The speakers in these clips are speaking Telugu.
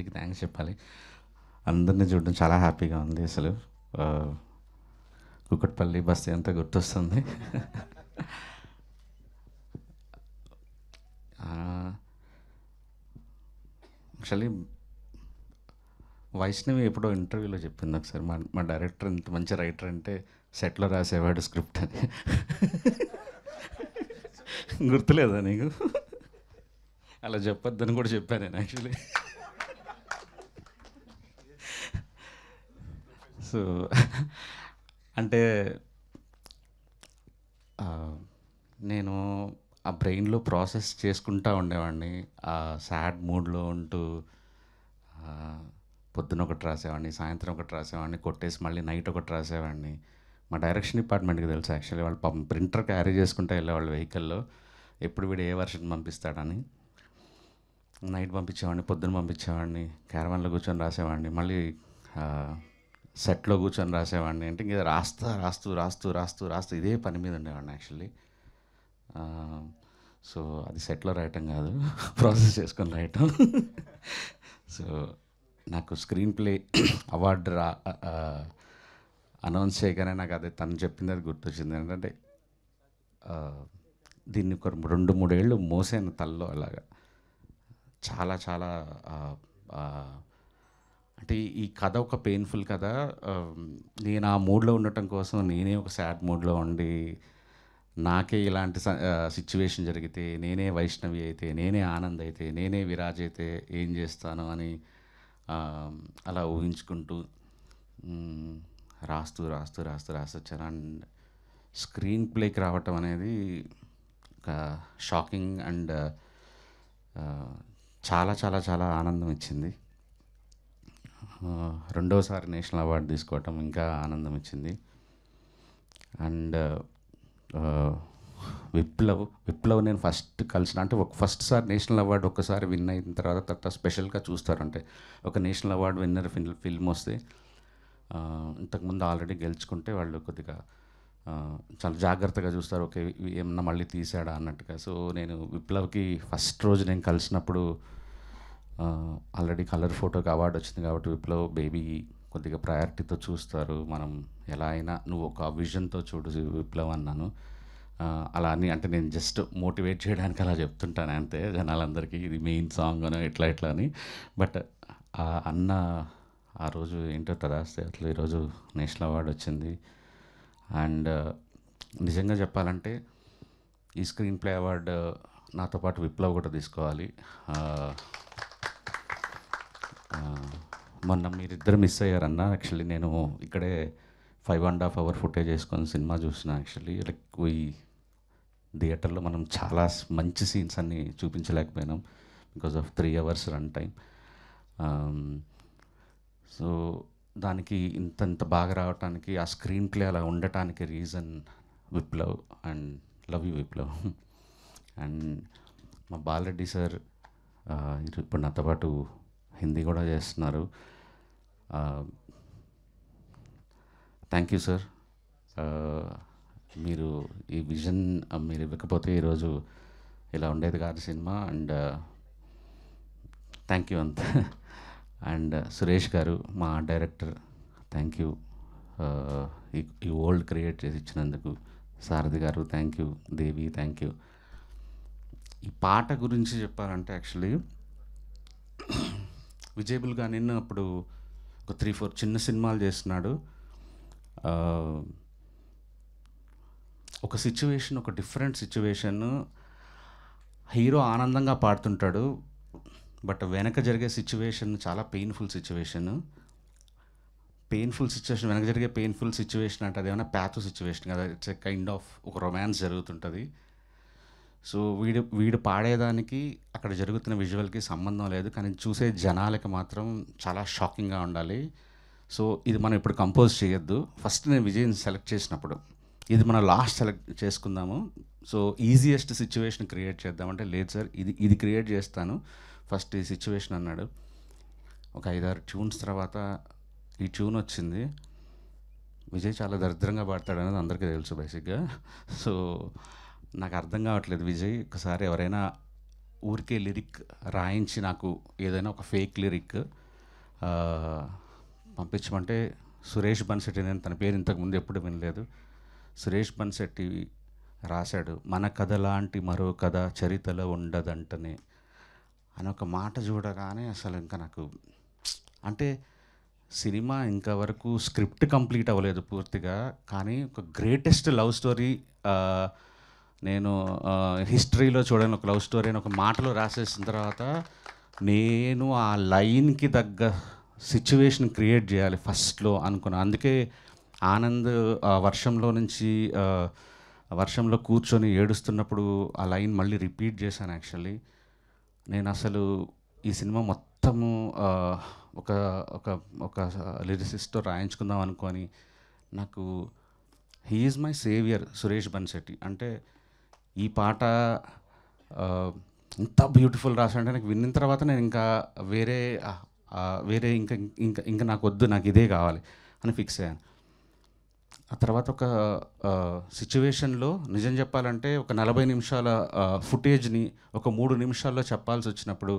గట్టిగా థ్యాంక్స్ చెప్పాలి. అందరిని చూడడం చాలా హ్యాపీగా ఉంది అసలు. కూకట్పల్లి బస్తీ అంతా గుర్తొస్తుంది. యాక్చువల్లీ వైష్ణవి ఎప్పుడో ఇంటర్వ్యూలో చెప్పింది ఒకసారి, మా మా డైరెక్టర్ ఇంత మంచి రైటర్ అంటే సెట్లో రాసేవాడు స్క్రిప్ట్ అని. గుర్తులేదా నీకు? అలా చెప్పొద్దని కూడా చెప్పాను నేను యాక్చువల్లీ. సో అంటే నేను ఆ బ్రెయిన్లో ప్రాసెస్ చేసుకుంటూ ఉండేవాడిని. ఆ సాడ్ మూడ్లో ఉంటూ పొద్దున ఒకటి రాసేవాడిని, సాయంత్రం ఒకటి రాసేవాడిని, కొట్టేసి మళ్ళీ నైట్ ఒకటి రాసేవాడిని. మా డైరెక్షన్ డిపార్ట్మెంట్కి తెలుసు యాక్చువల్లీ, వాళ్ళు పాపం ప్రింటర్ క్యారీ చేసుకుంటూ వెళ్ళేవాళ్ళు వెహికల్లో, ఎప్పుడు వీడు ఏ వర్షన్ పంపిస్తాడని. నైట్ పంపించేవాడిని, పొద్దున పంపించేవాడిని, క్యారవాన్లో కూర్చొని రాసేవాడిని, మళ్ళీ సెట్లో కూర్చొని రాసేవాడిని. అంటే ఇంకా రాస్తూ రాస్తూ రాస్తూ రాస్తూ రాస్తూ ఇదే పని మీద ఉండేవాడిని యాక్చువల్లీ. సో అది సెట్లో రాయటం కాదు, ప్రాసెస్ చేసుకొని రాయటం. సో నాకు స్క్రీన్ ప్లే అవార్డు అనౌన్స్ చేయగానే నాకు అదే తను చెప్పింది అది గుర్తొచ్చింది. ఏంటంటే దీన్ని ఒక 2-3 ఏళ్ళు మోసాను తల్లో అలాగా. చాలా చాలా అంటే ఈ కథ ఒక పెయిన్ఫుల్ కథ. నేను ఆ మూడ్లో ఉండటం కోసం నేనే ఒక సాడ్ మూడ్లో ఉండి, నాకే ఇలాంటి సిచ్యువేషన్ జరిగితే, నేనే వైష్ణవి అయితే, నేనే ఆనంద్ అయితే, నేనే విరాజ్ అయితే ఏం చేస్తాను అని అలా ఊహించుకుంటూ రాస్తూ రాస్తూ రాస్తూ రాస్తూ వచ్చాను. అండ్ స్క్రీన్ ప్లేకి రావటం అనేది ఒక షాకింగ్ అండ్ చాలా చాలా చాలా ఆనందం ఇచ్చింది. రెండోసారి నేషనల్ అవార్డు తీసుకోవటం ఇంకా ఆనందం ఇచ్చింది. అండ్ విప్లవ్ నేను ఫస్ట్ కలిసిన, అంటే ఫస్ట్ సారి నేషనల్ అవార్డు ఒక్కసారి విన్ అయిన తర్వాత స్పెషల్గా చూస్తారు. అంటే ఒక నేషనల్ అవార్డు విన్నర్ ఫిల్మ్ వస్తే ఇంతకుముందు ఆల్రెడీ గెలుచుకుంటే వాళ్ళు కొద్దిగా చాలా జాగ్రత్తగా చూస్తారు, ఓకే ఏమన్నా మళ్ళీ తీసాడా అన్నట్టుగా. సో నేను విప్లవ్కి ఫస్ట్ రోజు నేను కలిసినప్పుడు ఆల్రెడీ కలర్ ఫోటోకి అవార్డు వచ్చింది కాబట్టి విప్లవ్ బేబీ కొద్దిగా ప్రయారిటీతో చూస్తారు, మనం ఎలా అయినా నువ్వు ఒక విజన్తో చూడు విప్లవ్ అన్నాను. అలా అని అంటే నేను జస్ట్ మోటివేట్ చేయడానికి అలా చెప్తుంటాను అంతే జనాలందరికీ, ఇది మెయిన్ సాంగ్ అని ఇట్లా ఇట్లా అని. బట్ అన్న ఆ రోజు ఏంటో తదాస్తే అట్లా ఈరోజు నేషనల్ అవార్డు వచ్చింది. అండ్ నిజంగా చెప్పాలంటే ఈ స్క్రీన్ ప్లే అవార్డు నాతో పాటు విప్లవ్ కూడా తీసుకోవాలి. మొన్న మీరిద్దరు మిస్ అయ్యారన్న. యాక్చువల్లీ నేను ఇక్కడే 5.5 hour ఫుటేజ్ వేసుకొని సినిమా చూసిన. యాక్చువల్లీ లైక్ ఈ థియేటర్లో మనం చాలా మంచి సీన్స్ అన్నీ చూపించలేకపోయినాం because of 3 hours run time. So దానికి ఇంత బాగా రావటానికి, ఆ స్క్రీన్ ప్లే అలా ఉండటానికి reason Viplav. And love you Viplav. And మా బాలరెడ్డి సార్ ఇప్పుడు నాతో పాటు హిందీ కూడా చేస్తున్నారు. Thank you sir. మీరు ఈ విజన్ మీరు ఇవ్వకపోతే ఈరోజు ఇలా ఉండేది కాదు సినిమా. అండ్ థ్యాంక్ యూ అంతా. అండ్ సురేష్ గారు మా డైరెక్టర్, థ్యాంక్ యూ ఈ వరల్డ్ క్రియేట్ చేసి ఇచ్చినందుకు. సారథి గారు thank you. Devi thank you. ఈ పాట గురించి చెప్పాలంటే యాక్చువల్లీ విజయబుల్గా నిన్ను అప్పుడు ఒక 3-4 చిన్న సినిమాలు చేస్తున్నాడు. ఒక సిచ్యువేషన్, ఒక డిఫరెంట్ సిచ్యువేషన్, హీరో ఆనందంగా పాడుతుంటాడు, బట్ వెనక జరిగే సిచ్యువేషన్ చాలా పెయిన్ఫుల్ సిచ్యువేషన్. వెనక జరిగే పెయిన్ఫుల్ సిచ్యువేషన్ అంటే అదేమైనా ప్యాథో సిచ్యువేషన్ కదా, ఇట్స్ ఎ కైండ్ ఆఫ్ ఒక రొమాన్స్ జరుగుతుంటుంది. సో వీడు పాడేదానికి అక్కడ జరుగుతున్న విజువల్కి సంబంధం లేదు, కానీ చూసే జనాలకి మాత్రం చాలా షాకింగ్గా ఉండాలి. సో ఇది మనం ఇప్పుడు కంపోజ్ చేయొద్దు, ఫస్ట్ నేను విజయ్ని సెలెక్ట్ చేసినప్పుడు ఇది మనం లాస్ట్ సెలెక్ట్ చేసుకుందాము, సో ఈజియెస్ట్ సిచ్యువేషన్ క్రియేట్ చేద్దామంటే లేదు సార్ ఇది క్రియేట్ చేస్తాను ఫస్ట్ ఈ సిచ్యువేషన్ అన్నాడు. ఒక 5-6 ట్యూన్స్ తర్వాత ఈ ట్యూన్ వచ్చింది. విజయ్ చాలా దరిద్రంగా పాడతాడు అనేది అందరికీ తెలుసు బేసిక్గా. సో నాకు అర్థం కావట్లేదు విజయ్, ఒకసారి ఎవరైనా ఊరికే లిరిక్ రాయించి నాకు ఏదైనా ఒక ఫేక్ లిరిక్ పంపించమంటే సురేష్ బన్సెట్టి, నేను తన పేరు ఇంతకుముందు ఎప్పుడు వినలేదు, సురేష్ బన్సెట్టి రాశాడు, మన కథ లాంటి మరో కథ చరితలో ఉండదంటనే అని ఒక మాట చూడగానే అసలు ఇంకా నాకు అంటే సినిమా ఇంకా వరకు స్క్రిప్ట్ కంప్లీట్ అవ్వలేదు పూర్తిగా, కానీ ఒక గ్రేటెస్ట్ లవ్ స్టోరీ నేను హిస్టరీలో చూడని ఒక లవ్ స్టోరీ అని ఒక మాటలో రాసేసిన తర్వాత నేను ఆ లైన్కి తగ్గ సిచ్యువేషన్ క్రియేట్ చేయాలి ఫస్ట్లో అనుకున్నాను. అందుకే ఆనంద్ వర్షంలో నుంచి వర్షంలో కూర్చొని ఏడుస్తున్నప్పుడు ఆ లైన్ మళ్ళీ రిపీట్ చేశాను. యాక్చువల్లీ నేను అసలు ఈ సినిమా మొత్తము ఒక ఒక ఒక లిరిసిస్ట్తో రాయించుకుందాం అనుకొని, నాకు he is my saviour Suresh Bansetti. అంటే ఈ పాట ఇంత బ్యూటిఫుల్ రాసాడంటే నాకు విన్న తర్వాత నేను ఇంకా వేరే వేరే ఇంకా ఇంకా ఇంకా నాకు వద్దు, నాకు ఇదే కావాలి అని ఫిక్స్ అయ్యాను. ఆ తర్వాత ఒక సిచ్యువేషన్లో నిజం చెప్పాలంటే ఒక 40 నిమిషాల ఫుటేజ్ని ఒక 3 నిమిషాల్లో చెప్పాల్సి వచ్చినప్పుడు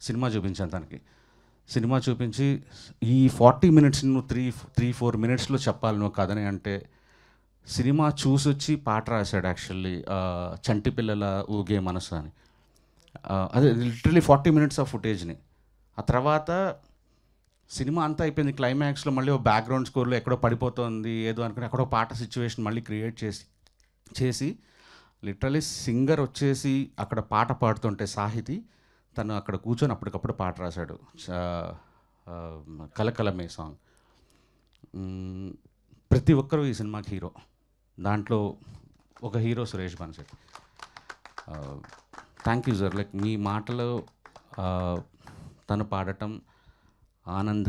సినిమా చూపించాను తనకి. సినిమా చూపించి ఈ 40 మినిట్స్ నువ్వు 3-4 మినిట్స్లో చెప్పాలి నువ్వు కథని అంటే, సినిమా చూసొచ్చి పాట రాశాడు యాక్చువల్లీ, చంటి పిల్లల ఊగే మనసు అని. అదే లిటరలీ 40 మినిట్స్ ఆఫ్ ఫుటేజ్ని. ఆ తర్వాత సినిమా అంతా అయిపోయింది, క్లైమాక్స్లో మళ్ళీ ఒక బ్యాక్గ్రౌండ్ స్కోర్లో ఎక్కడో పడిపోతుంది ఏదో అనుకుని అక్కడో పాట సిచ్యువేషన్ మళ్ళీ క్రియేట్ చేసి లిటరలీ సింగర్ వచ్చేసి అక్కడ పాట పాడుతుంటే సాహితి తను అక్కడ కూర్చొని అప్పటికప్పుడు పాట రాశాడు, కలకలమే సాంగ్. ప్రతి ఒక్కరూ ఈ సినిమాకి హీరో, దాంట్లో ఒక hero Suresh Bansetti. Thank you sir. Like మీ మాటలో తను పాడటం, ఆనంద్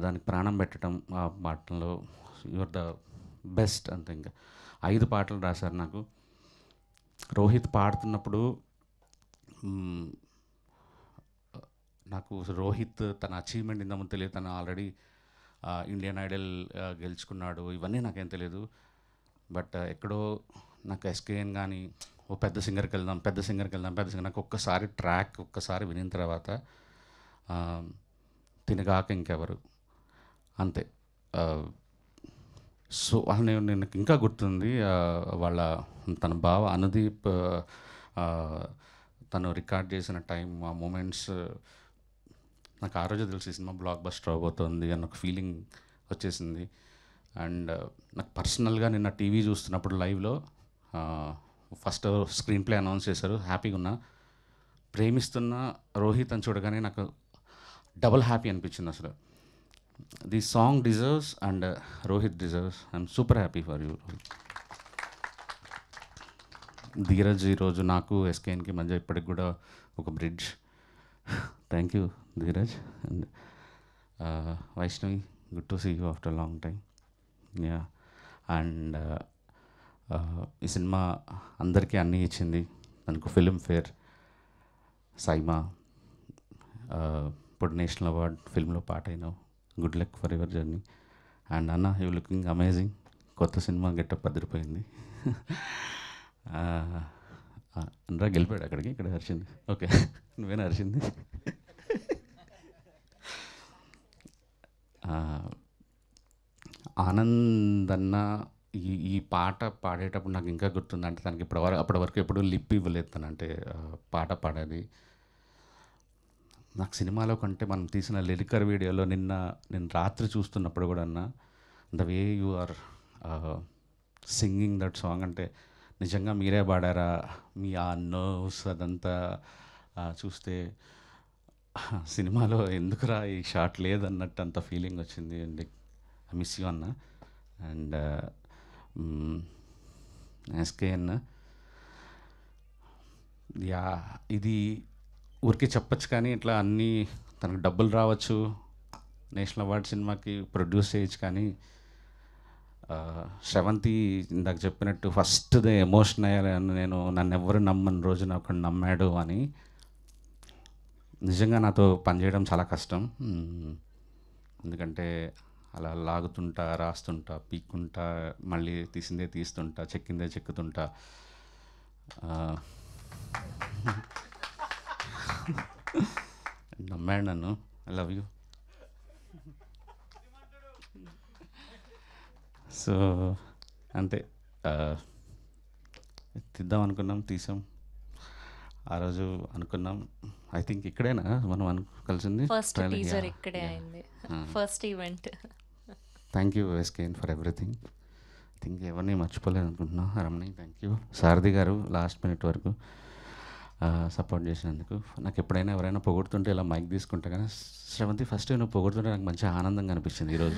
దానికి ప్రాణం పెట్టడం, ఆ పాటల్లో యువర్ ద బెస్ట్ అంతే. ఇంకా 5 పాటలు రాశారు నాకు. రోహిత్ పాడుతున్నప్పుడు నాకు రోహిత్ తన అచీవ్మెంట్ ఇందామో తెలియదు, తను ఆల్రెడీ ఇండియన్ ఐడల్ గెలుచుకున్నాడు, ఇవన్నీ నాకేం తెలియదు. బట్ ఎక్కడో నాకు ఎస్కేఎన్ కానీ ఓ పెద్ద సింగర్కి వెళ్దాం నాకు ఒక్కసారి ట్రాక్ ఒక్కసారి వినిన తర్వాత తినగాక ఇంకెవరు అంతే. సో నేను ఇంకా గుర్తుంది వాళ్ళ తన బావ అనుదీప్ తను రికార్డ్ చేసిన టైం, ఆ మూమెంట్స్ నాకు ఆ రోజు తెలిసి సినిమా బ్లాక్ బస్టర్ అవబోతుంది అన్న ఒక ఫీలింగ్ వచ్చేసింది. అండ్ నాకు పర్సనల్గా నిన్న టీవీ చూస్తున్నప్పుడు లైవ్లో ఫస్ట్ స్క్రీన్ ప్లే అనౌన్స్ చేశారు, హ్యాపీగా ఉన్నా. ప్రేమిస్తున్న రోహిత్ అని చూడగానే నాకు డబుల్ హ్యాపీ అనిపించింది అసలు. The song deserves and Rohit deserves. I'm super happy for you. Dheeraj ఈరోజు నాకు ఎస్కేఎన్కి మధ్య ఇప్పటికి కూడా ఒక bridge. Thank you Dheeraj. And Vaishnavi, good to see you after long time. Yeah. And ఈ సినిమా అందరికీ అన్నీ ఇచ్చింది. తనకు ఫిల్మ్ఫేర్, సైమా, ఇప్పుడు నేషనల్ అవార్డ్, ఫిల్మ్లో పాట అయినావు. Good luck for your journey. And అన్న, యూ లుకింగ్ అమేజింగ్. కొత్త సినిమా గెటప్ అదిరిపోయింది. అందరా గెలిపాడు అక్కడికి, ఇక్కడ అరిచింది. ఓకే, నువ్వేనా అరిచింది? ఆనంద్ అన్న ఈ పాట పాడేటప్పుడు నాకు ఇంకా గుర్తుంది. అంటే తనకి అప్పటి వరకు ఎప్పుడు లిప్ ఇవ్వలేదు తను, అంటే పాట పాడేది. నాకు సినిమాలో కంటే మనం తీసిన లిరికర్ వీడియోలో నేను రాత్రి చూస్తున్నప్పుడు కూడా అన్న, the way you are singing that song, అంటే నిజంగా మీరే పాడారా, మీ ఆ నర్వ్స్ అదంతా చూస్తే సినిమాలో ఎందుకురా ఈ షాట్ లేదన్నట్టు అంత ఫీలింగ్ వచ్చింది. అండ్ ఐ మిస్ యూ అన్న. అండ్ ఎస్కేఎన్, యా, ఇది ఊరికే చెప్పచ్చు కానీ ఇట్లా అన్నీ తనకు డబ్బులు రావచ్చు, నేషనల్ అవార్డ్ సినిమాకి ప్రొడ్యూస్ చేయొచ్చు, కానీ శ్రవంతి ఇందాక చెప్పినట్టు ఫస్ట్ దే ఎమోషన్ అయ్యాను నేను. నన్ను ఎవరు నమ్మని రోజు నాకు నమ్మాడు అని. నిజంగా నాతో పనిచేయడం చాలా కష్టం, ఎందుకంటే అలా లాగుతుంటా, రాస్తుంటా, పీక్కుంటా, మళ్ళీ తీసిందే తీస్తుంటా, చెక్కిందే చెక్కుతుంటా. నమ్మాడు నన్ను. I love you. సో అంతే, తీద్దాం అనుకున్నాం, తీసాం. ఆ రోజు అనుకున్నాం, ఐ థింక్ ఇక్కడేనా మనం కలిసింది, ఫస్ట్ టీజర్ ఇక్కడే అయింది, first event. Thank you SKN for everything. I think ఎవరిని మర్చిపోలేదు అనుకుంటున్నా. రమణి థ్యాంక్ యూ, సారథి గారు లాస్ట్ మినిట్ వరకు సపోర్ట్ చేసినందుకు. నాకు ఎప్పుడైనా ఎవరైనా పొగుడుతుంటే ఇలా మైక్ తీసుకుంటా, కానీ శ్రవంతి ఫస్ట్ నువ్వు పొగుడుతుంటే నాకు మంచి ఆనందంగా అనిపించింది ఈరోజు.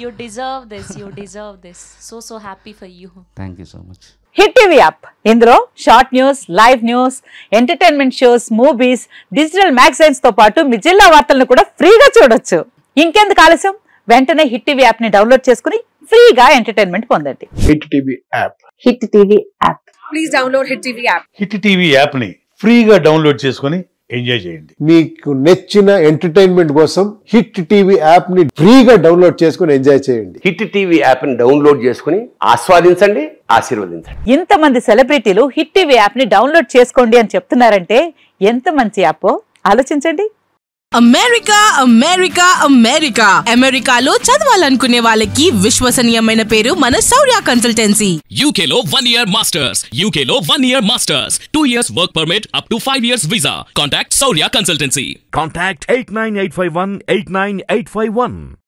You deserve this, you deserve this. So happy for you. Thank you so much. Hit TV app, ఇందులో short news, live news, entertainment shows, movies, digital magazines తో పాటు మీ జిల్లా వార్తలను కూడా ఫ్రీగా చూడొచ్చు. ఇంకెందుకు ఆలస్యం, వెంటనే హిట్ టీవీ యాప్ ని డౌన్లోడ్ చేసుకుని ఫ్రీగా ఎంటర్టైన్మెంట్ పొందండి. Hit TV app. Hit TV app. Please download hit TV app. Hit TV app ని ఫ్రీగా డౌన్లోడ్ చేసుకొని ఎంజాయ్ చేయండి. మీకు నచ్చిన ఎంటర్టైన్మెంట్ కోసం హిట్ టీవీ యాప్ ని ఫ్రీగా డౌన్లోడ్ చేసుకొని ఎంజాయ్ చేయండి. హిట్ టీవీ యాప్ ని డౌన్లోడ్ చేసుకుని ఆస్వాదించండి, ఆశీర్వదించండి. ఇంతమంది సెలబ్రిటీలు హిట్ టీవీ యాప్ ని డౌన్లోడ్ చేసుకోండి అని చెప్తున్నారంటే ఎంత మంచి యాప్ ఆలోచించండి. అమెరికా అమెరికా అమెరికా అమెరికాలో చదవాలనుకునే వాళ్ళకి విశ్వసనీయమైన పేరు మన శౌర్య కన్సల్టెన్సీ. UK లో 1 year masters, UK లో 1 year masters, 2 years work permit up to 5 years visa. Contact Saurya Consultancy. Contact 89851 89851.